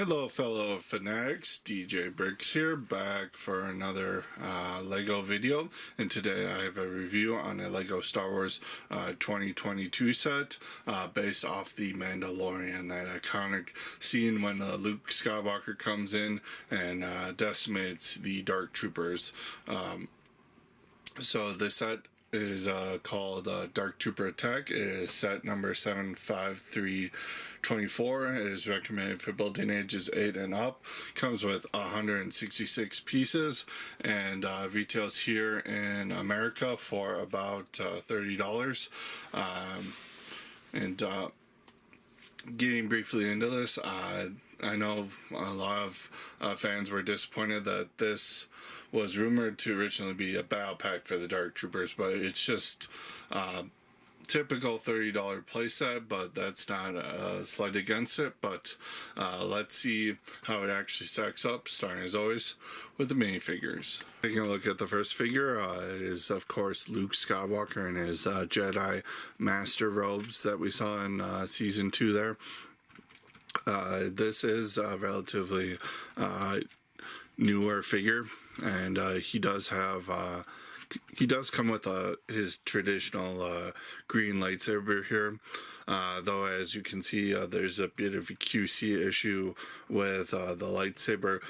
Hello fellow fanatics, DJ Bricks here, back for another LEGO video, and today I have a review on a LEGO Star Wars 2022 set based off the Mandalorian, that iconic scene when Luke Skywalker comes in and decimates the Dark Troopers. So this set is called Dark Trooper Attack. It is set number 75324. It is recommended for building ages 8 and up. Comes with 166 pieces and retails here in America for about $30. Getting briefly into this, I know a lot of fans were disappointed that this was rumored to originally be a battle pack for the Dark Troopers, but it's just typical $30 playset, but that's not a slight against it. But let's see how it actually stacks up, starting as always with the minifigures. Taking a look at the first figure, it is of course Luke Skywalker in his Jedi Master robes that we saw in Season 2 there. This is a relatively newer figure, and he does have he does come with his traditional green lightsaber here, though as you can see there's a bit of a QC issue with the lightsaber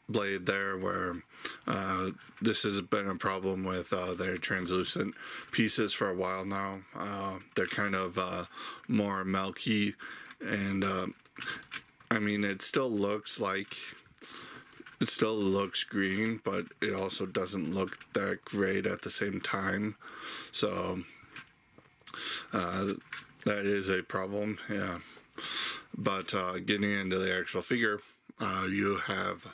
blade there, where this has been a problem with their translucent pieces for a while now. They're kind of more milky, and I mean, it still looks green, but it also doesn't look that great at the same time. So that is a problem, yeah. But getting into the actual figure, you have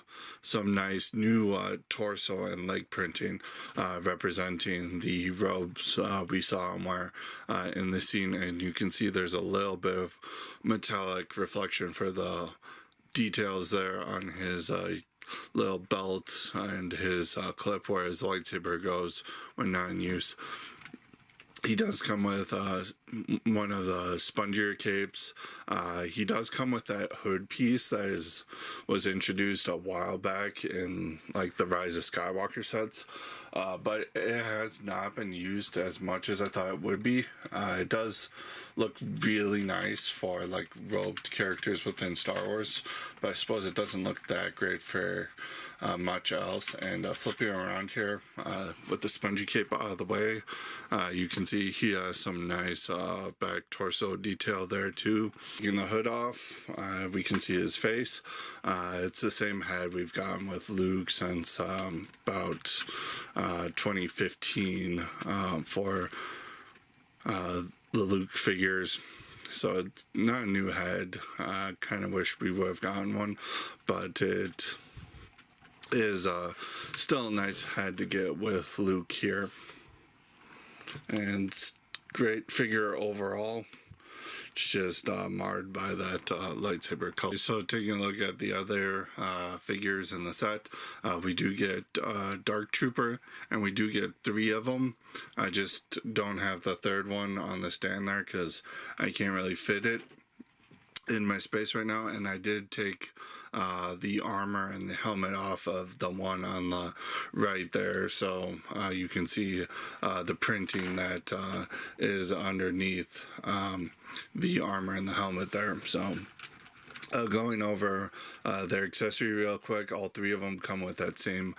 some nice new torso and leg printing representing the robes we saw him wear in the scene, and you can see there's a little bit of metallic reflection for the details there on his little belt and his clip where his lightsaber goes when not in use. He does come with one of the spongier capes. He does come with that hood piece that was introduced a while back in like the Rise of Skywalker sets, but it has not been used as much as I thought it would be. It does look really nice for like robed characters within Star Wars, but I suppose it doesn't look that great for much else. And flipping around here with the spongy cape out of the way, you can see he has some nice back torso detail there too. Taking the hood off, we can see his face. It's the same head we've gotten with Luke since about 2015 for the Luke figures. So it's not a new head. I kind of wish we would have gotten one, but it is still a nice head to get with Luke here. And great figure overall. It's just marred by that lightsaber color. So taking a look at the other figures in the set, we do get Dark Trooper, and we do get 3 of them. I just don't have the third one on the stand there because I can't really fit it in my space right now, and I did take the armor and the helmet off of the one on the right there, so you can see the printing that is underneath the armor and the helmet there. So going over their accessory real quick, all 3 of them come with that same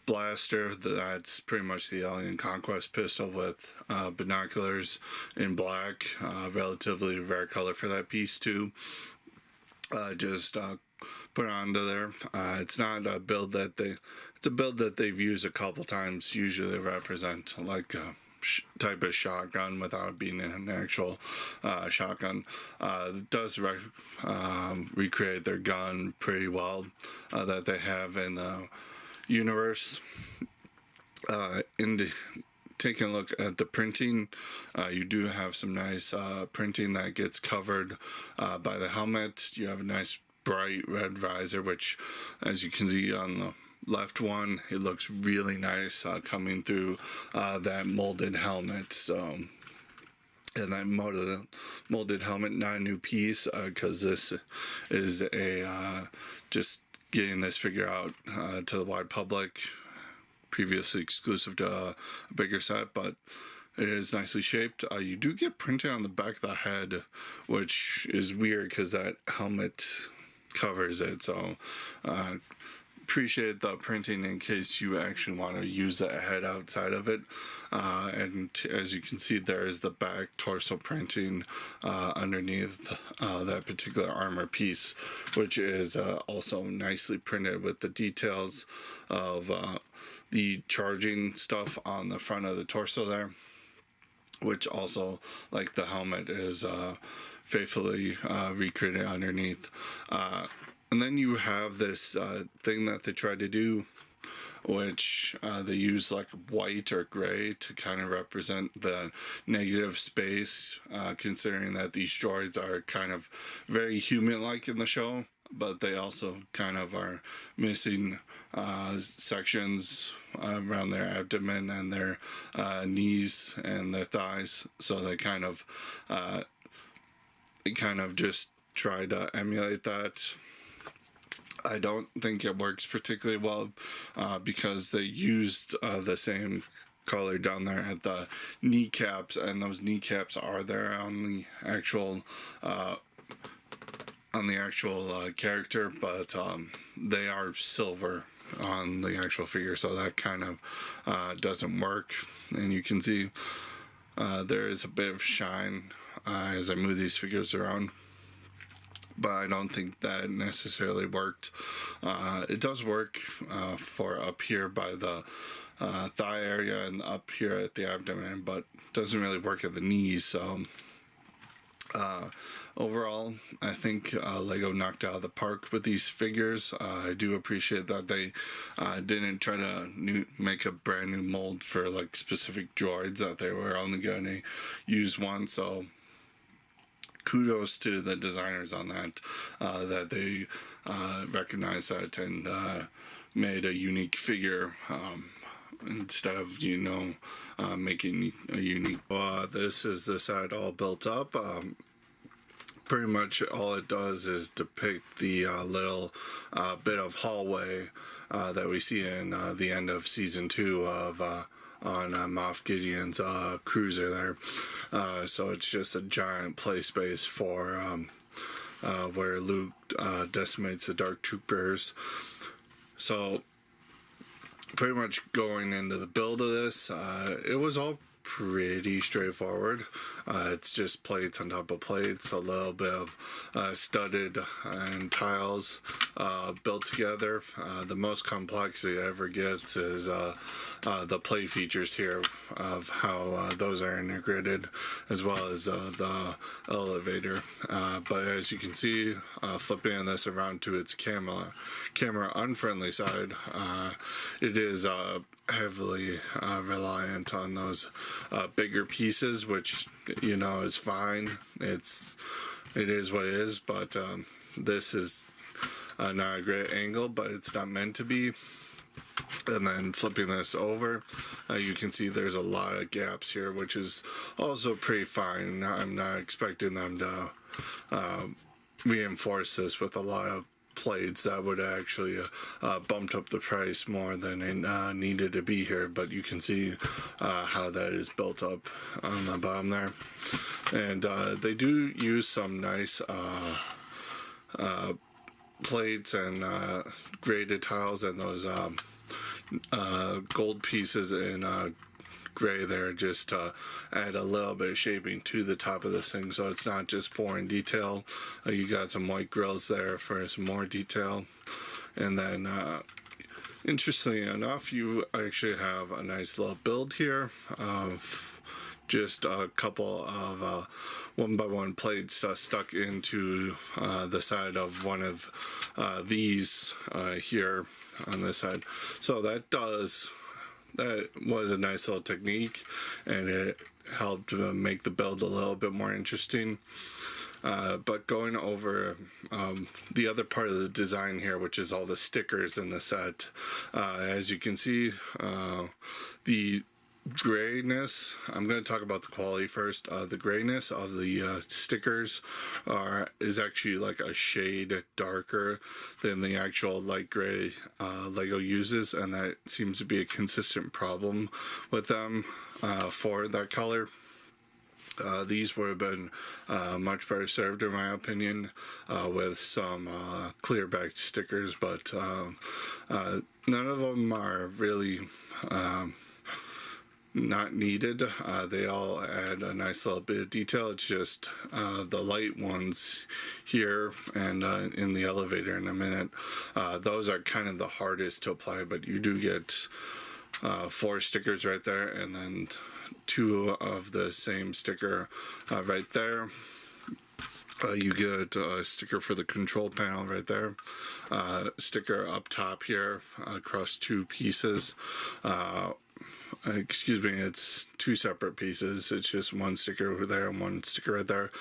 blaster. That's pretty much the Alien Conquest pistol with binoculars in black, relatively rare color for that piece too. Just put it onto there. It's not a build that it's a build that they've used a couple times. Usually represent like a type of shotgun without being an actual shotgun. It does recreate their gun pretty well that they have in the universe. Taking a look at the printing, you do have some nice printing that gets covered by the helmet. You have a nice bright red visor, which as you can see on the left one, it looks really nice coming through that molded helmet. So And that molded helmet, not a new piece, because this is a just getting this figure out to the wide public, previously exclusive to a bigger set, but it is nicely shaped. You do get printing on the back of the head, which is weird because that helmet covers it. So appreciate the printing in case you actually want to use that head outside of it. And as you can see, there is the back torso printing underneath that particular armor piece, which is also nicely printed with the details of the charging stuff on the front of the torso there, which also, like the helmet, is faithfully recreated underneath. And then you have this thing that they tried to do, which they use like white or gray to kind of represent the negative space, considering that these droids are kind of very human-like in the show, but they also kind of are missing sections around their abdomen and their knees and their thighs, so they kind of just try to emulate that. I don't think it works particularly well because they used the same color down there at the kneecaps, and those kneecaps are there on the actual character, but they are silver on the actual figure, so that kind of doesn't work. And you can see there is a bit of shine as I move these figures around, but I don't think that necessarily worked. It does work for up here by the thigh area and up here at the abdomen, but doesn't really work at the knees. So overall, I think Lego knocked out of the park with these figures. I do appreciate that they didn't try to make a brand new mold for like specific droids, that they were only going to use one. So kudos to the designers on that, that they recognized that and made a unique figure instead of, making a unique. This is the set all built up. Pretty much all it does is depict the little bit of hallway that we see in the end of season 2 of on Moff Gideon's cruiser there. So it's just a giant play space for where Luke decimates the Dark Troopers. So pretty much going into the build of this, it was all pretty straightforward. It's just plates on top of plates, a little bit of studded and tiles built together. The most complex it ever gets is the play features here of how those are integrated, as well as the elevator. But as you can see, flipping this around to its camera unfriendly side, it is heavily reliant on those bigger pieces, which is fine. It is what it is, but this is not a great angle, but it's not meant to be. And then flipping this over, you can see there's a lot of gaps here, which is also pretty fine. I'm not expecting them to reinforce this with a lot of plates. That would actually bumped up the price more than it needed to be here, but you can see how that is built up on the bottom there. And they do use some nice plates and graded tiles, and those gold pieces in gray there, just to add a little bit of shaping to the top of this thing, so it's not just boring detail. You got some white grills there for some more detail, and then interestingly enough, you actually have a nice little build here of just a couple of 1x1 plates stuck into the side of one of these here on this side. So that was a nice little technique, and it helped make the build a little bit more interesting. But going over the other part of the design here, which is all the stickers in the set, as you can see, the grayness, I'm going to talk about the quality first. The grayness of the stickers is actually like a shade darker than the actual light gray Lego uses, and that seems to be a consistent problem with them for that color. These would have been much better served, in my opinion, with some clear back stickers, but none of them are really not needed. They all add a nice little bit of detail. It's just the light ones here and in the elevator in a minute. Those are kind of the hardest to apply, but you do get 4 stickers right there, and then 2 of the same sticker right there. You get a sticker for the control panel right there, sticker up top here across 2 pieces. Excuse me, it's 2 separate pieces. It's just 1 sticker over there and 1 sticker right there.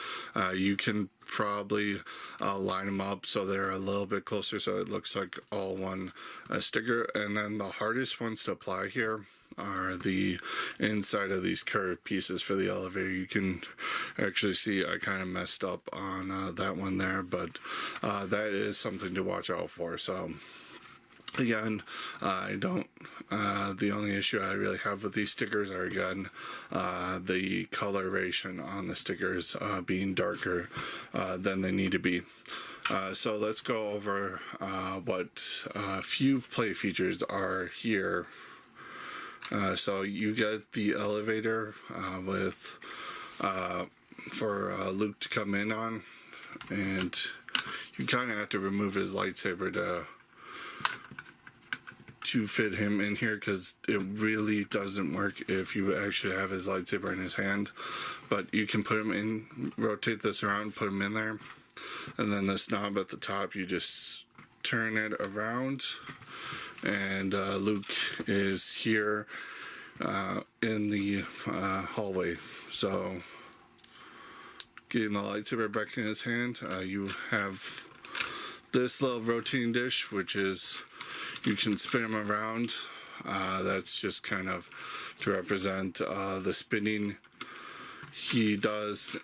You can probably line them up so they're a little bit closer so it looks like all one sticker. And then the hardest ones to apply here are the inside of these curved pieces for the elevator. You can actually see I kind of messed up on that one there, but that is something to watch out for. So again, the only issue I really have with these stickers are, again, the coloration on the stickers being darker than they need to be. So let's go over what few play features are here. So you get the elevator for Luke to come in on, and you kind of have to remove his lightsaber to fit him in here, because it really doesn't work if you actually have his lightsaber in his hand. But you can put him in, rotate this around, put him in there, and then this knob at the top, you just turn it around, and Luke is here in the hallway. So getting the lightsaber back in his hand, you have this little rotating dish, which is, you can spin him around. That's just kind of to represent the spinning he does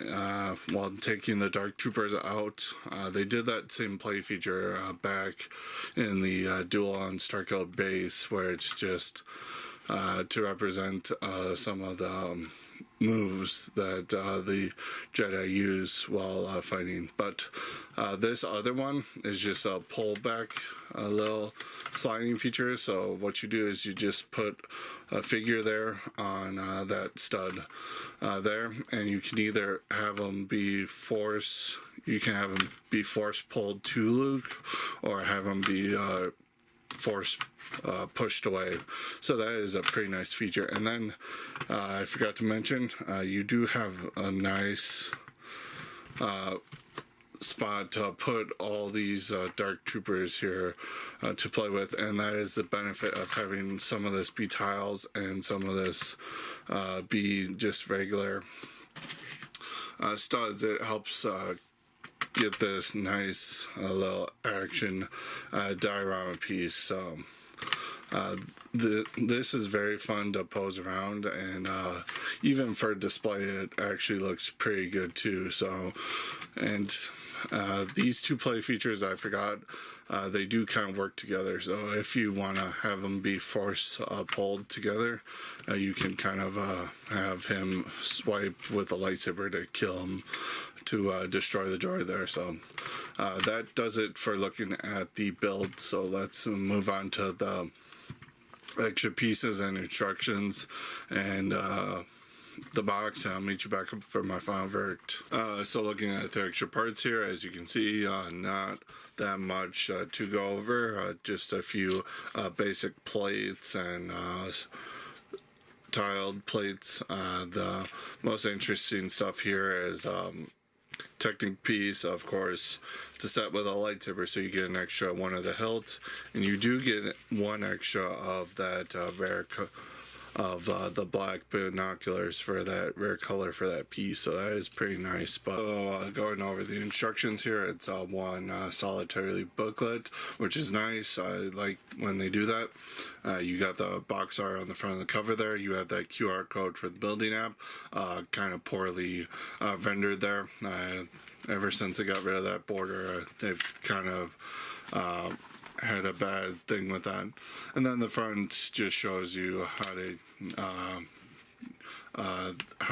while taking the Dark Troopers out. They did that same play feature back in the duel on Starkiller Base, where it's just to represent some of the moves that the Jedi use while fighting. But this other one is just a pull back, a little sliding feature. So what you do is you just put a figure there on that stud there, and you can either have them be force pulled to Luke, or have them be force pushed away. So that is a pretty nice feature. And then I forgot to mention, you do have a nice spot to put all these Dark Troopers here to play with, and that is the benefit of having some of this be tiles and some of this be just regular studs. It helps get this nice little action diorama piece. So this is very fun to pose around, and even for display it actually looks pretty good too. So, and these 2 play features, I forgot, they do kind of work together. So if you want to have them be force pulled together, you can kind of have him swipe with a lightsaber to kill him, to destroy the droid there. So that does it for looking at the build. So let's move on to the extra pieces and instructions and the box, and I'll meet you back up for my final verdict. So looking at the extra parts here, as you can see, not that much to go over, just a few basic plates and tiled plates. The most interesting stuff here is Technic piece, of course. It's a set with a lightsaber, so you get an extra one of the hilt, and you do get 1 extra of that rare of the black binoculars for that rare color for that piece, so that is pretty nice. But going over the instructions here, it's one solitarily booklet, which is nice. I like when they do that. You got the box art on the front of the cover there. You have that QR code for the building app, kind of poorly rendered there. Ever since they got rid of that border, they've kind of had a bad thing with that. And then the front just shows you how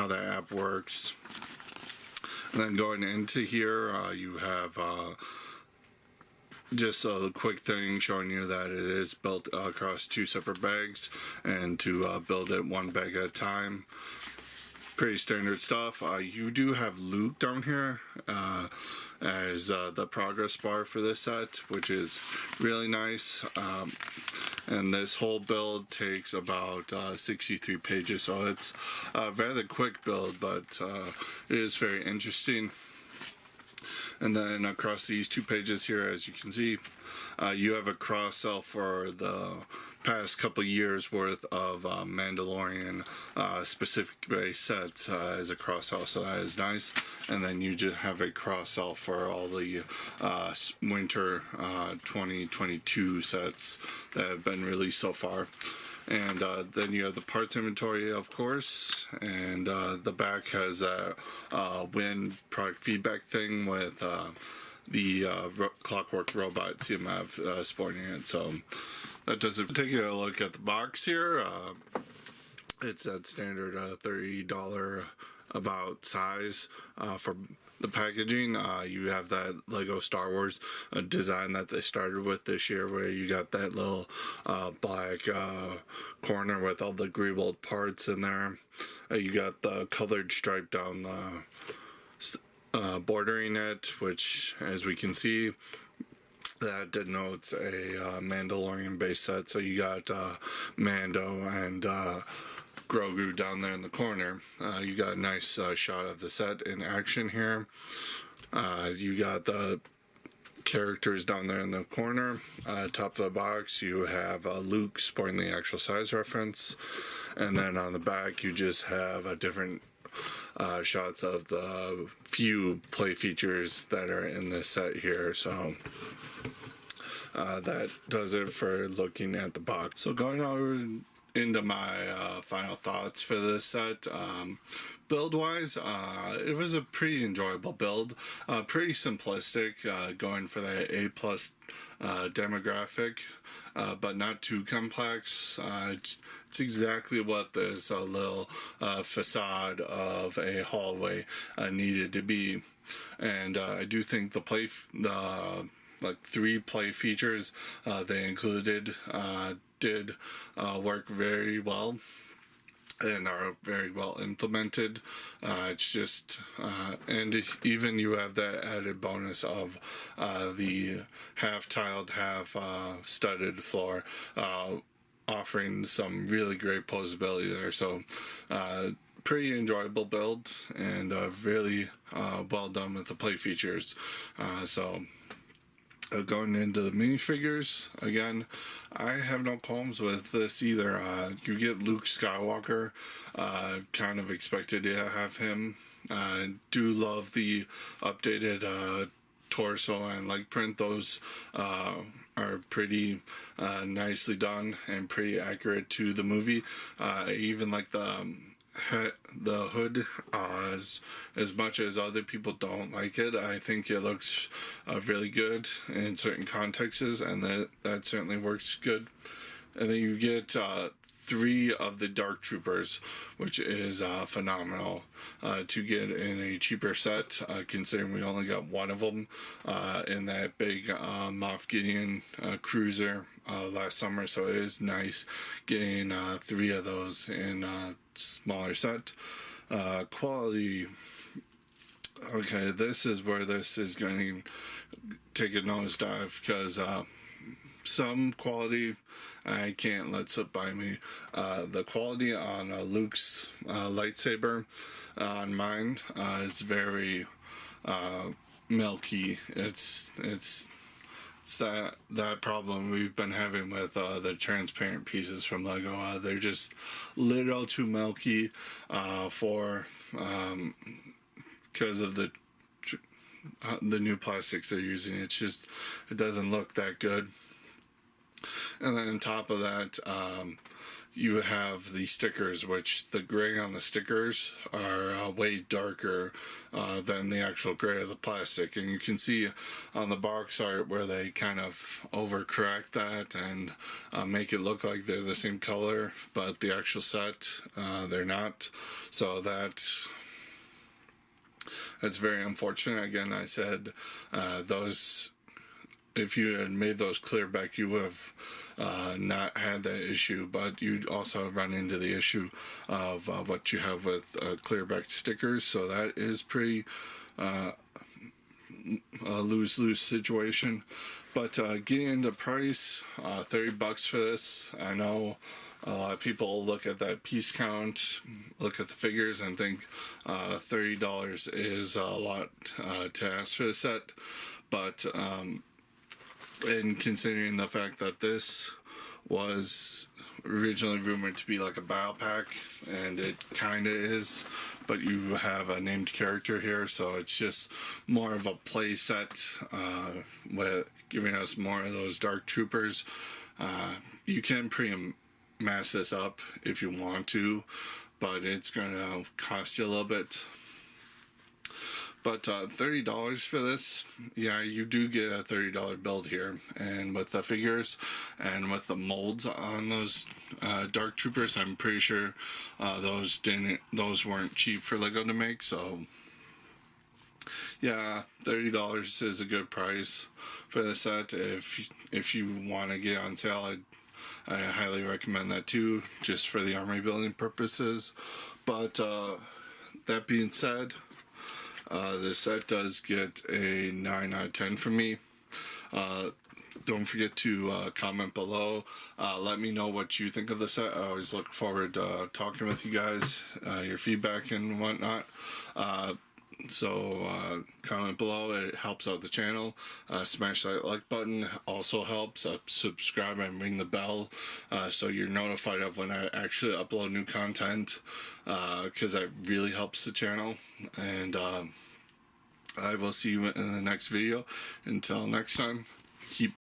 that app works. And then going into here, you have just a quick thing showing you that it is built across 2 separate bags, and to build it 1 bag at a time. Pretty standard stuff. You do have Luke down here as the progress bar for this set, which is really nice. And this whole build takes about 63 pages, so it's a rather quick build, but it is very interesting. And then across these 2 pages here, as you can see, you have a cross-sell for the past couple years worth of Mandalorian specific base sets as a cross-sell, so that is nice. And then you just have a cross-sell for all the winter 2022 sets that have been released so far. And then you have the parts inventory, of course, and the back has that win product feedback thing with the Clockwork Robot CMF sporting it. So that does it. Taking a look at the box here, it's that standard $30 about size for the packaging. You have that Lego Star Wars design that they started with this year, where you got that little black corner with all the Greenwald parts in there. You got the colored stripe down the bordering it, which, as we can see, that denotes a Mandalorian base set. So you got Mando and Grogu down there in the corner. You got a nice shot of the set in action here. You got the characters down there in the corner. Top of the box, you have Luke sporting the actual size reference, and then on the back you just have a different shots of the few play features that are in this set here. So that does it for looking at the box. So going over into my final thoughts for this set. Build wise, it was a pretty enjoyable build, pretty simplistic, going for that A+ demographic, but not too complex. It's exactly what this little facade of a hallway needed to be. And I do think the like 3 play features they included did work very well and are very well implemented. It's just and even you have that added bonus of the half tiled, half studded floor, offering some really great posability there. So pretty enjoyable build, and really well done with the play features. Going into the minifigures, again, I have no qualms with this either. You get Luke Skywalker, kind of expected to have him. Do love the updated torso and leg print. Those are pretty nicely done and pretty accurate to the movie. Even like the hood, as much as other people don't like it, I think it looks really good in certain contexts, and that certainly works good. And then you get 3 of the Dark Troopers, which is phenomenal to get in a cheaper set, considering we only got 1 of them in that big Moff Gideon cruiser last summer. So it is nice getting 3 of those in a smaller set. Quality, okay, this is where this is going to take a nosedive, because some quality I can't let slip by me. The quality on Luke's lightsaber on mine is very milky. It's it's that problem we've been having with the transparent pieces from Lego. They're just a little too milky for because of the new plastics they're using. It doesn't look that good. And then on top of that, you have the stickers, which the gray on the stickers are way darker than the actual gray of the plastic. And you can see on the box art where they kind of overcorrect that and make it look like they're the same color, but the actual set, they're not. So that's very unfortunate. Again, I said those, if you had made those clear back, you would have not had that issue, but you'd also run into the issue of what you have with clear back stickers. So that is pretty a lose-lose situation. But getting into price, $30 for this. I know a lot of people look at that piece count, look at the figures, and think $30 is a lot to ask for the set. But and considering the fact that this was originally rumored to be like a battle pack, and it kind of is, but you have a named character here, so it's just more of a play set with giving us more of those dark troopers. You can pre-mass this up if you want to, but it's going to cost you a little bit. But $30 for this, yeah, you do get a $30 build here. And with the figures and with the molds on those Dark Troopers, I'm pretty sure those weren't cheap for Lego to make. So yeah, $30 is a good price for the set. If you want to get on sale, I highly recommend that too, just for the army building purposes. But that being said, this set does get a 9 out of 10 from me. Don't forget to comment below. Let me know what you think of the set. I always look forward to talking with you guys, your feedback and whatnot. So comment below. It helps out the channel. Smash that like button. Also helps. Subscribe and ring the bell so you're notified of when I actually upload new content, because that really helps the channel. And I will see you in the next video. Until next time, keep